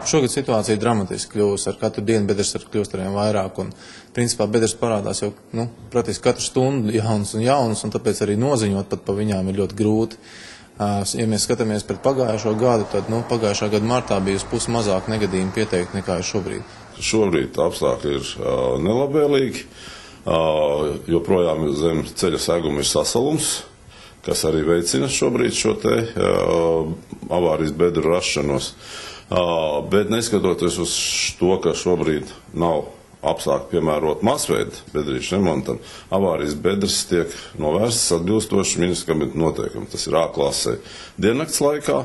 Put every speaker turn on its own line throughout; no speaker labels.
Šogad situācija dramatiski kļūst, ar katru dienu bedres kļūst arvien vairāk, un principā bedres parādās jau, praktiski katru stundu jaunas, un tāpēc arī noziņot pat pa viņām ir ļoti grūti. Ja mēs skatāmies pret pagājušo gadu, tad pagājušā gada martā bija uz pusi mazāk negadījumu pieteikti nekā ir šobrīd.
Šobrīd apstākļi ir nelabvēlīgi, joprojām zem ceļa seguma ir sasalums, kas arī veicina šobrīd šo te avārijas bedru rašanos. Bet neskatoties uz to, ka šobrīd nav apstākļi piemērot masveida bedrīšu remontam, avārijas bedres tiek novērstas atbilstoši ministra kabineta noteikumiem. Tas ir A klasē diennakts laikā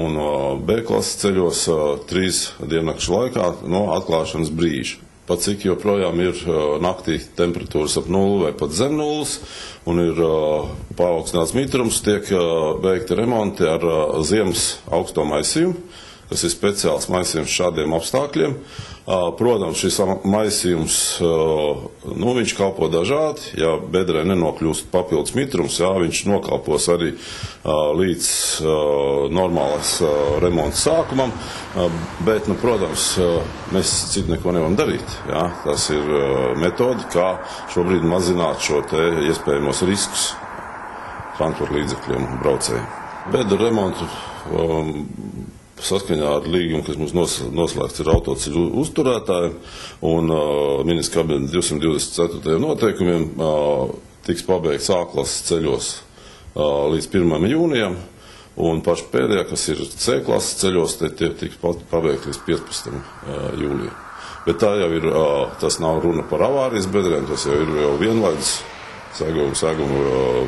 un B klases ceļos 3 diennakšu laikā no atklāšanas brīža. Pat cik joprojām ir naktī temperatūras ap 0 vai pat zem 0 un ir paaugstināts mitrums, tiek veikti remonti ar ziemas augsto maisījumu, kas ir speciāls maisījums šādiem apstākļiem. Protams, šis maisījums, viņš kalpo dažādi. Ja bedrē nenokļūst papildus mitrums, viņš nokalpos arī līdz normālais remonta sākumam, bet, protams, mēs citu neko nevaram darīt. Tas ir metode, kā šobrīd mazināt šo te iespējamos riskus transporta līdzekļiem un braucējiem. Bedru remontu saskaņā ar līgumu, kas mums noslēgts ir autoceļu uzturētājiem un ministra kabineta 224. noteikumiem, tiks pabeigts A klases ceļos līdz 1. jūnijam, un paši pēdējā, kas ir C klases ceļos, tie tiks pabeigti līdz 15. jūlijam. Bet tā jau ir, tas nav runa par avārijas bedrēm, tas jau ir vienlaikus segumu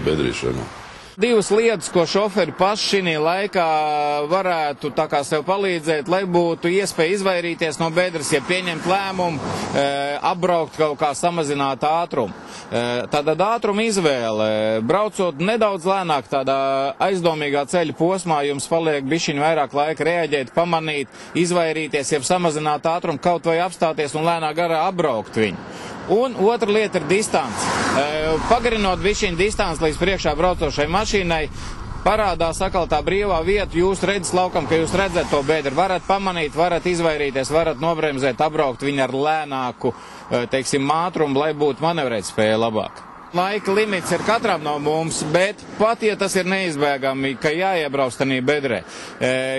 bedrīšiem.
Divas lietas, ko šoferi paši šī laikā varētu sev palīdzēt, lai būtu iespēja izvairīties no bedres, ja pieņemt lēmumu, apbraukt kaut kā samazināt ātrumu. Tātad ātruma izvēle, braucot nedaudz lēnāk tādā aizdomīgā ceļa posmā, jums paliek bišķiņ vairāk laika reaģēt, pamanīt, izvairīties, ja samazināt ātrumu, kaut vai apstāties un lēnā garā apbraukt viņu. Un otra lieta ir distance. Pagarinot bišķiņu distanci līdz priekšā braucošai mašīnai, parādās atkal tā brīvā vieta jūsu redzes laukam, ka jūs redzat to bedru. Varat pamanīt, varat izvairīties, varat nobremzēt, apbraukt viņu ar lēnāku, ātrumu, lai būtu manevrēt spēja labāk. Laika limits ir katram no mums, bet pat, ja tas ir neizbēgami, ka jāiebrauc tajā bedrē,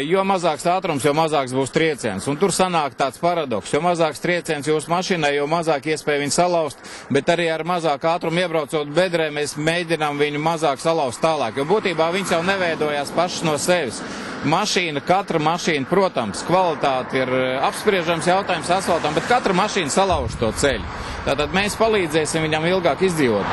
jo mazāks ātrums, jo mazāks būs trieciens. Un tur sanāk tāds paradoks, jo mazāks trieciens jūsu mašīnai, jo mazāk iespēja viņu salauzt, bet arī ar mazāku ātrumu iebraucot bedrē, mēs mēģinām viņu mazāk salauzt tālāk, jo būtībā viņas jau neveidojās pašas no sevis. Katra mašīna, protams, kvalitāte ir apspriežams jautājums asfaltam, bet katra mašīna salauž to ceļu. Tātad mēs palīdzēsim viņam ilgāk izdzīvot.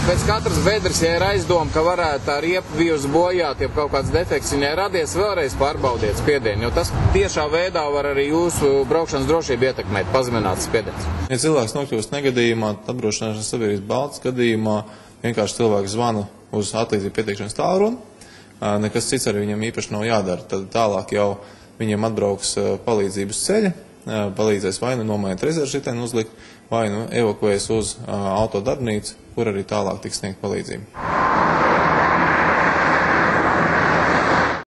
Pēc katras bedres, ja ir aizdoma, ka varētu ar riepu bijusi bojāt, ja kaut kāds defekts viņai radies, vēlreiz pārbaudiet spiedienu, jo tas tiešā veidā var arī jūsu braukšanas drošību ietekmēt, pazemināt spiediens.
Ja cilvēks nokļūst negadījumā, apdrošināšanas sabiedrības balts gadījumā, vienkārši cilvēks zvana uz atlīdzību pieteikšanas tālruni, nekas cits arī viņam īpaši nav jādara. Tad tālāk jau viņam atbrauks palīdzības ceļa, palīdzēs vai nu nomainīt rezervšiteni uzlikt, vai nu evakuēs uz autodarbnīcu, kur arī tālāk tiks sniegt palīdzību.